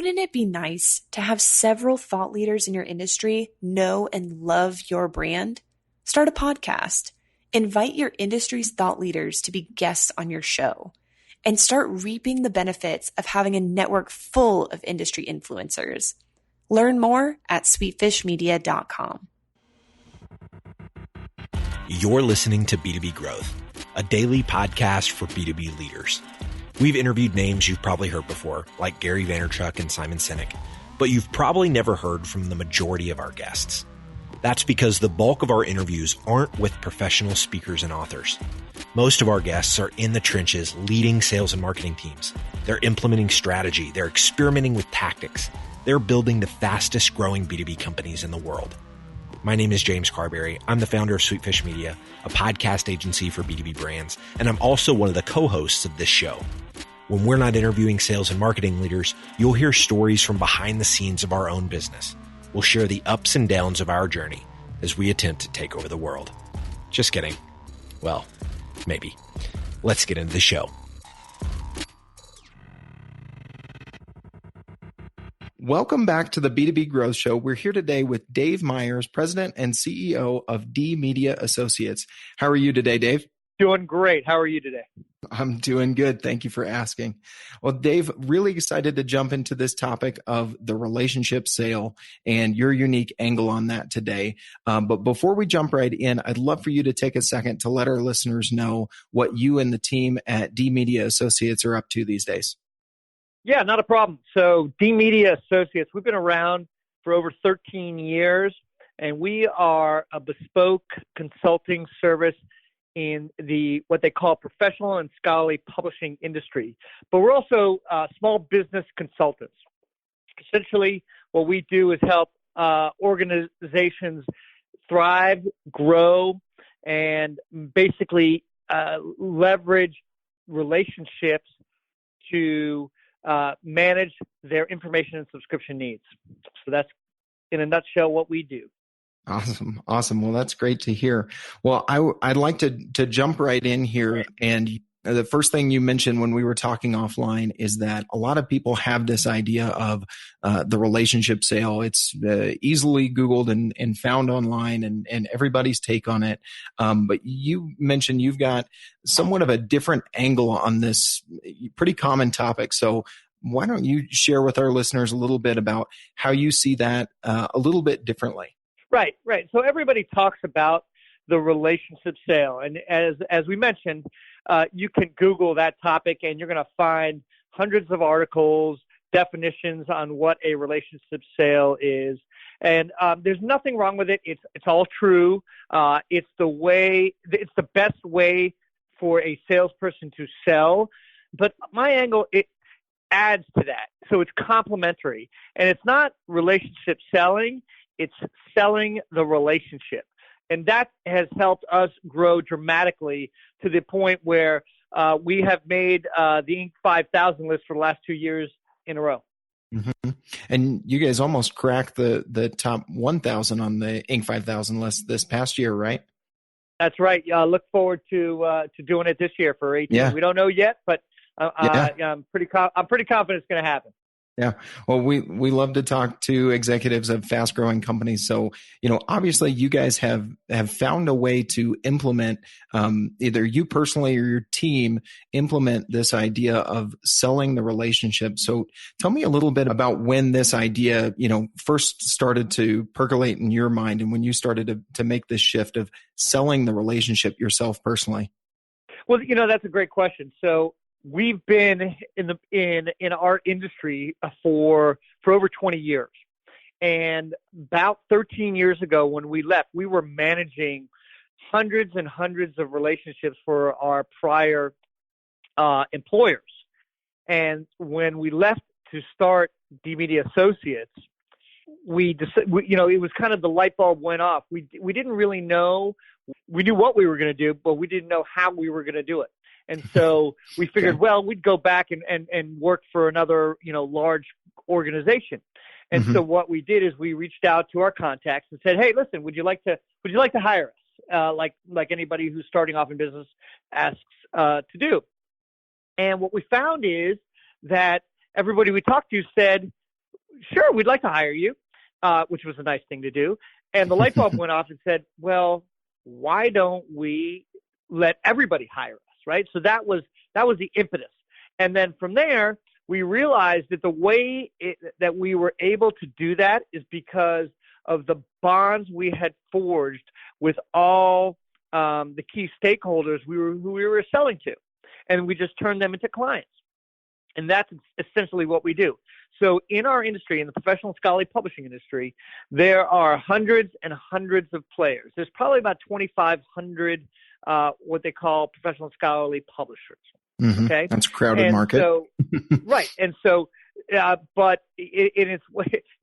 Wouldn't it be nice to have several thought leaders in your industry know and love your brand? Start a podcast. Invite your industry's thought leaders to be guests on your show, and start reaping the benefits of having a network full of industry influencers. Learn more at sweetfishmedia.com. You're listening to B2B Growth, a daily podcast for B2B leaders. We've interviewed names you've probably heard before, like Gary Vaynerchuk and Simon Sinek, but you've probably never heard from the majority of our guests. That's because the bulk of our interviews aren't with professional speakers and authors. Most of our guests are in the trenches leading sales and marketing teams. They're implementing strategy. They're experimenting with tactics. They're building the fastest growing B2B companies in the world. My name is James Carberry. I'm the founder of Sweetfish Media, a podcast agency for B2B brands, and I'm also one of the co-hosts of this show. When we're not interviewing sales and marketing leaders, you'll hear stories from behind the scenes of our own business. We'll share the ups and downs of our journey as we attempt to take over the world. Just kidding. Well, maybe. Let's get into the show. Welcome back to the B2B Growth Show. We're here today with Dave Myers, President and CEO of DMedia Associates. How are you today, Dave? Doing great. How are you today? I'm doing good. Thank you for asking. Well, Dave, really excited to jump into this topic of the relationship sale and your unique angle on that today. But before we jump right in, I'd love for you to take a second to let our listeners know what you and the team at DMedia Associates are up to these days. Yeah, not a problem. So DMedia Associates, we've been around for over 13 years, and we are a bespoke consulting service in what they call professional and scholarly publishing industry. But we're also small business consultants. Essentially, what we do is help organizations thrive, grow, and basically leverage relationships to manage their information and subscription needs. So that's, in a nutshell, what we do. Awesome. Well, that's great to hear. Well, I'd like to jump right in here. And the first thing you mentioned when we were talking offline is that a lot of people have this idea of the relationship sale. It's easily Googled and found online, and everybody's take on it. But you mentioned you've got somewhat of a different angle on this pretty common topic. So why don't you share with our listeners a little bit about how you see that a little bit differently? Right. So everybody talks about the relationship sale. And as we mentioned, you can Google that topic and you're going to find hundreds of articles, definitions on what a relationship sale is. And there's nothing wrong with it. It's all true. It's the best way for a salesperson to sell. But my angle, it adds to that. So it's complementary. And it's not relationship selling. It's selling the relationship. And that has helped us grow dramatically to the point where we have made the Inc. 5000 list for the last 2 years in a row. Mm-hmm. And you guys almost cracked the top 1,000 on the Inc. 5000 list this past year, right? That's right. Look forward to doing it this year for 18. Yeah. We don't know yet, but I'm pretty confident it's going to happen. Yeah. Well, we love to talk to executives of fast growing companies. So, obviously you guys have found a way to implement, either you personally or your team implement this idea of selling the relationship. So tell me a little bit about when this idea, first started to percolate in your mind and when you started to make this shift of selling the relationship yourself personally. Well, that's a great question. So we've been in our industry for over 20 years. And about 13 years ago when we left, we were managing hundreds and hundreds of relationships for our prior employers. And when we left to start DMedia Associates, it was kind of the light bulb went off. We didn't really know. We knew what we were going to do, but we didn't know how we were going to do it. And so we figured, well, we'd go back and work for another, large organization. And so what we did is we reached out to our contacts and said, hey, listen, would you like to hire us? Like anybody who's starting off in business asks to do. And what we found is that everybody we talked to said, sure, we'd like to hire you, which was a nice thing to do. And the light bulb went off and said, well, why don't we let everybody hire us, right? So that was the impetus. And then from there, we realized that the way that we were able to do that is because of the bonds we had forged with all the key stakeholders who we were selling to. And we just turned them into clients. And that's essentially what we do. So in our industry, in the professional scholarly publishing industry, there are hundreds and hundreds of players. There's probably about 2,500 what they call professional scholarly publishers. Mm-hmm. Okay, that's a crowded market. So, right, and so, but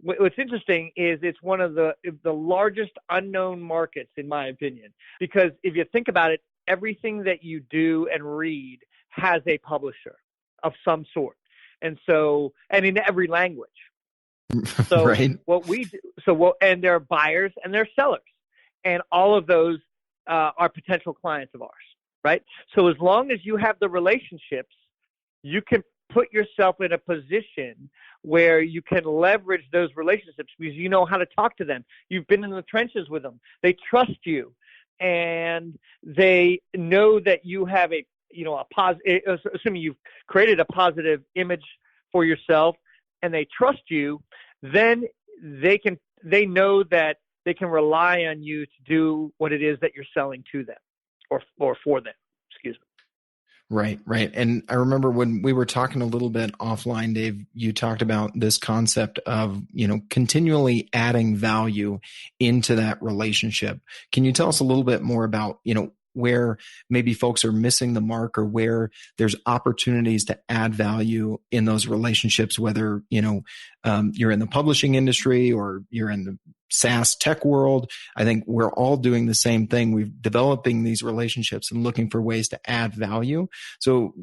what's interesting is it's one of the largest unknown markets, in my opinion, because if you think about it, everything that you do and read has a publisher of some sort. And so, and in every language. So right. what we do, and there are buyers and there are sellers, and all of those are potential clients of ours, right? So as long as you have the relationships, you can put yourself in a position where you can leverage those relationships because you know how to talk to them. You've been in the trenches with them. They trust you, and they know that you have a positive, assuming you've created a positive image for yourself and they trust you, then they know that they can rely on you to do what it is that you're selling to them or for them. Excuse me. Right. And I remember when we were talking a little bit offline, Dave, you talked about this concept of, continually adding value into that relationship. Can you tell us a little bit more about, where maybe folks are missing the mark or where there's opportunities to add value in those relationships, whether, you're in the publishing industry or you're in the SaaS tech world? I think we're all doing the same thing. We're developing these relationships and looking for ways to add value. So,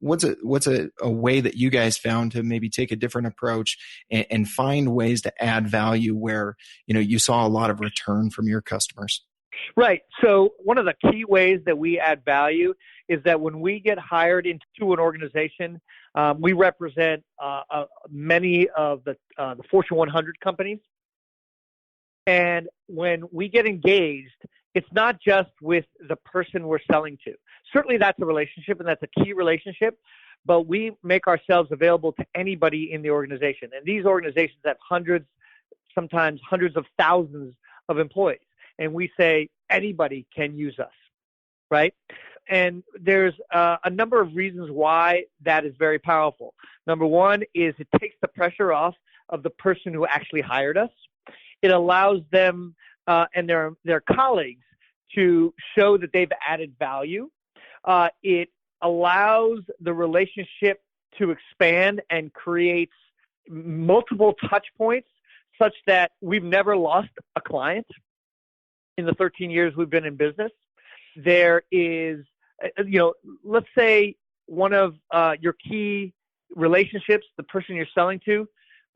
what's a way that you guys found to maybe take a different approach and find ways to add value where, you saw a lot of return from your customers? Right. So one of the key ways that we add value is that when we get hired into an organization, we represent many of the Fortune 100 companies. And when we get engaged, it's not just with the person we're selling to. Certainly that's a relationship, and that's a key relationship, but we make ourselves available to anybody in the organization. And these organizations have hundreds, sometimes hundreds of thousands of employees. And we say anybody can use us, right? And there's a number of reasons why that is very powerful. Number one is it takes the pressure off of the person who actually hired us. It allows them and their colleagues to show that they've added value. It allows the relationship to expand and creates multiple touch points such that we've never lost a client in the 13 years we've been in business. There is, let's say one of your key relationships, the person you're selling to,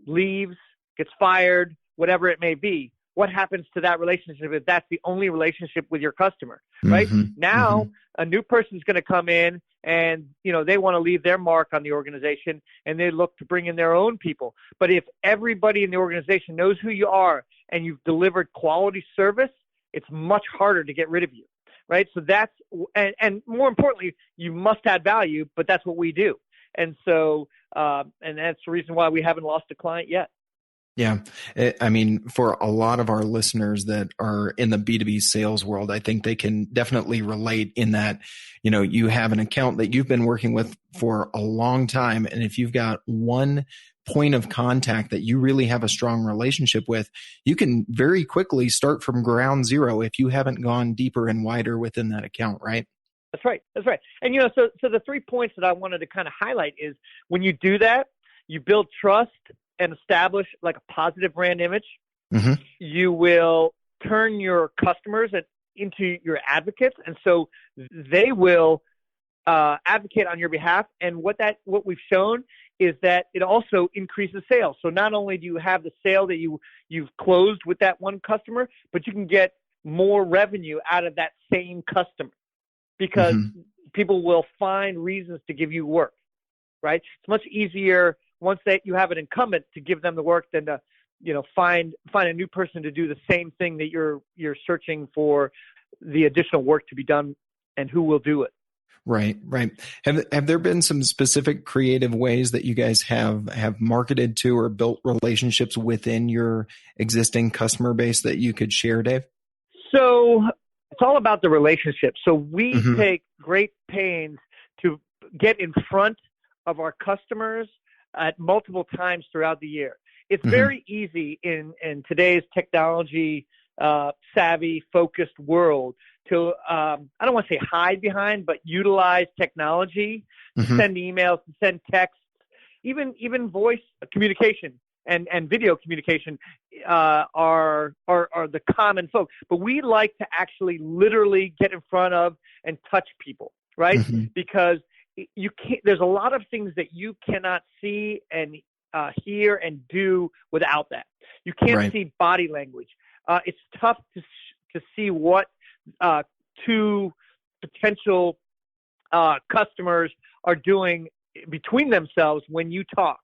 leaves, gets fired, whatever it may be. What happens to that relationship if that's the only relationship with your customer, right? Mm-hmm. Now, a new person's going to come in and, they want to leave their mark on the organization and they look to bring in their own people. But if everybody in the organization knows who you are and you've delivered quality service, it's much harder to get rid of you, right? So that's, and more importantly, you must add value, but that's what we do. And so, and that's the reason why we haven't lost a client yet. Yeah. I mean, for a lot of our listeners that are in the B2B sales world, I think they can definitely relate in that, you have an account that you've been working with for a long time. And if you've got one point of contact that you really have a strong relationship with, you can very quickly start from ground zero if you haven't gone deeper and wider within that account, right? That's right. And, so the 3 points that I wanted to kind of highlight is when you do that, you build trust and establish like a positive brand image. Mm-hmm. You will turn your customers into your advocates. And so they will advocate on your behalf. And what we've shown is that it also increases sales. So not only do you have the sale that you've closed with that one customer, but you can get more revenue out of that same customer because people will find reasons to give you work, right? It's much easier once you have an incumbent to give them the work, then to, find a new person to do the same thing that you're searching for the additional work to be done, and who will do it. Right. Have there been some specific creative ways that you guys have marketed to or built relationships within your existing customer base that you could share, Dave? So it's all about the relationship. So we take great pains to get in front of our customers at multiple times throughout the year. It's very easy in today's technology savvy focused world to I don't want to say hide behind, but utilize technology to send emails, to send texts, even voice communication and video communication are the common folk. But we like to actually literally get in front of and touch people, right? Because you can't. There's a lot of things that you cannot see and hear and do without that. You can't see body language. It's tough to see what two potential customers are doing between themselves when you talk.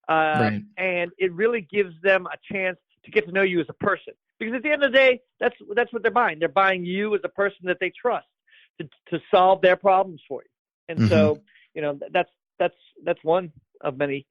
And it really gives them a chance to get to know you as a person. Because at the end of the day, that's what they're buying. They're buying you as a person that they trust to solve their problems for you. And so, that's one of many.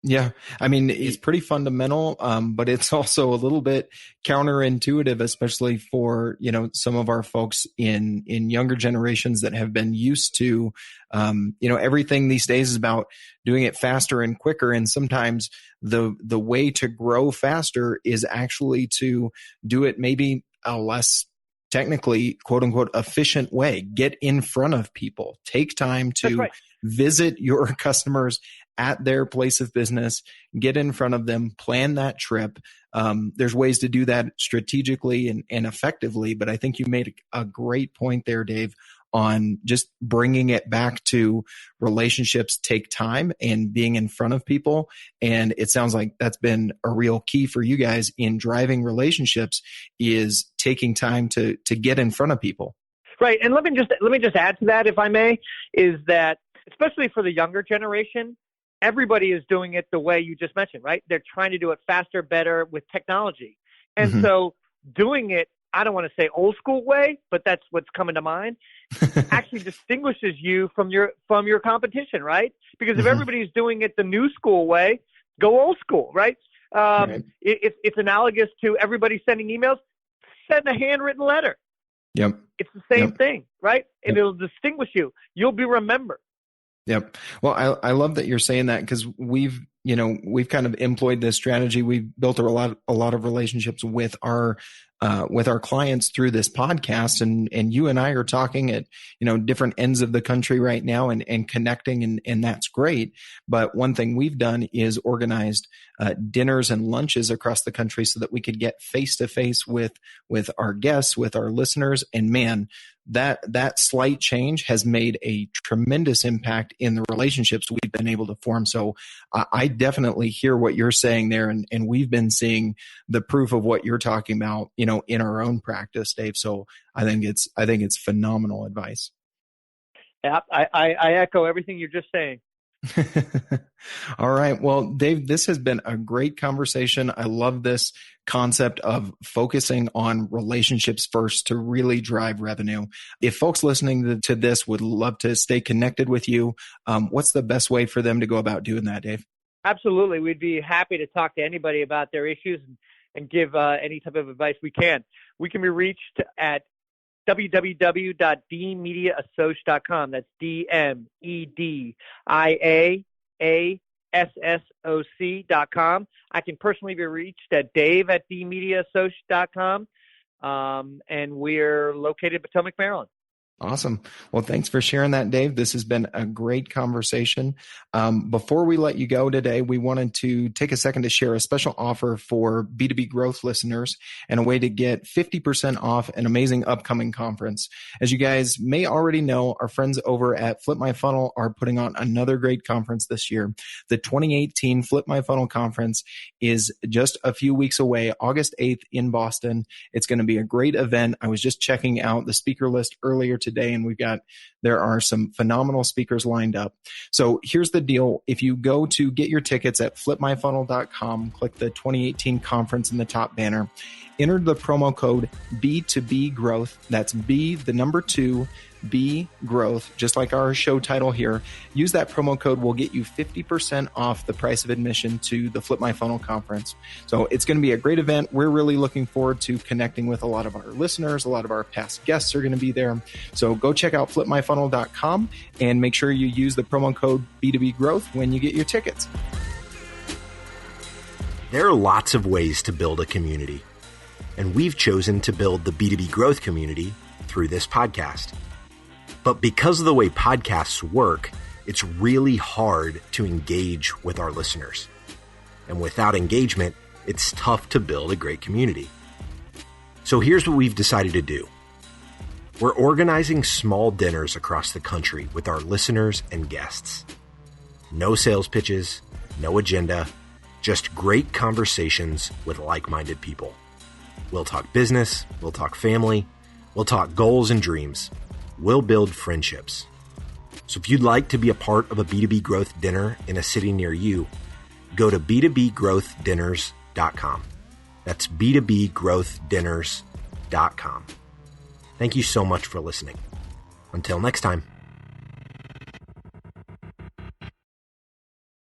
Yeah. I mean, it's pretty fundamental, but it's also a little bit counterintuitive, especially for, some of our folks in younger generations that have been used to, everything these days is about doing it faster and quicker. And sometimes the way to grow faster is actually to do it maybe a less technically, quote unquote, efficient way. Get in front of people, take time to visit your customers at their place of business, get in front of them, plan that trip. There's ways to do that strategically and effectively, but I think you made a great point there, Dave, on just bringing it back to relationships take time and being in front of people. And it sounds like that's been a real key for you guys in driving relationships, is taking time to get in front of people. Right. And let me just add to that, if I may, is that especially for the younger generation, everybody is doing it the way you just mentioned, right? They're trying to do it faster, better with technology. And so doing it, I don't want to say old school way, but that's what's coming to mind, actually distinguishes you from your competition, right? Because if everybody's doing it the new school way, go old school, right? It's analogous to everybody sending emails, send a handwritten letter. Yep. It's the same thing, right? And it'll distinguish you. You'll be remembered. Yep. Well, I love that you're saying that, because we've kind of employed this strategy. We've built a lot of relationships with our clients through this podcast, and you and I are talking at, different ends of the country right now and connecting, and that's great. But one thing we've done is organized dinners and lunches across the country so that we could get face to face with our guests, with our listeners. And man, that slight change has made a tremendous impact in the relationships we've been able to form. So I definitely hear what you're saying there. And we've been seeing the proof of what you're talking about, in our own practice, Dave. So I think it's phenomenal advice. Yeah, I echo everything you're just saying. All right. Well, Dave, this has been a great conversation. I love this concept of focusing on relationships first to really drive revenue. If folks listening to this would love to stay connected with you, what's the best way for them to go about doing that, Dave? Absolutely. We'd be happy to talk to anybody about their issues and give any type of advice we can. We can be reached at www.DMediaAssociates.com. That's DMediaAssociates.com. I can personally be reached at Dave@DMediaAssociates.com. And we're located in Potomac, Maryland. Awesome. Well, thanks for sharing that, Dave. This has been a great conversation. Before we let you go today, we wanted to take a second to share a special offer for B2B Growth listeners and a way to get 50% off an amazing upcoming conference. As you guys may already know, our friends over at Flip My Funnel are putting on another great conference this year. The 2018 Flip My Funnel conference is just a few weeks away, August 8th in Boston. It's going to be a great event. I was just checking out the speaker list earlier today, and we've got There are some phenomenal speakers lined up. So here's the deal. If you go to get your tickets at flipmyfunnel.com, click the 2018 conference in the top banner, enter the promo code B2B growth. That's B, the number 2, B growth, just like our show title here. Use that promo code. We'll get you 50% off the price of admission to the Flip My Funnel conference. So it's going to be a great event. We're really looking forward to connecting with a lot of our listeners. A lot of our past guests are going to be there. So go check out flipmyfunnel.com and make sure you use the promo code B2B growth when you get your tickets. There are lots of ways to build a community, and we've chosen to build the B2B growth community through this podcast. But because of the way podcasts work, it's really hard to engage with our listeners. And without engagement, it's tough to build a great community. So here's what we've decided to do. We're organizing small dinners across the country with our listeners and guests. No sales pitches, no agenda, just great conversations with like-minded people. We'll talk business, we'll talk family, we'll talk goals and dreams. We'll build friendships. So if you'd like to be a part of a B2B growth dinner in a city near you, go to b2bgrowthdinners.com. That's b2bgrowthdinners.com. Thank you so much for listening. Until next time.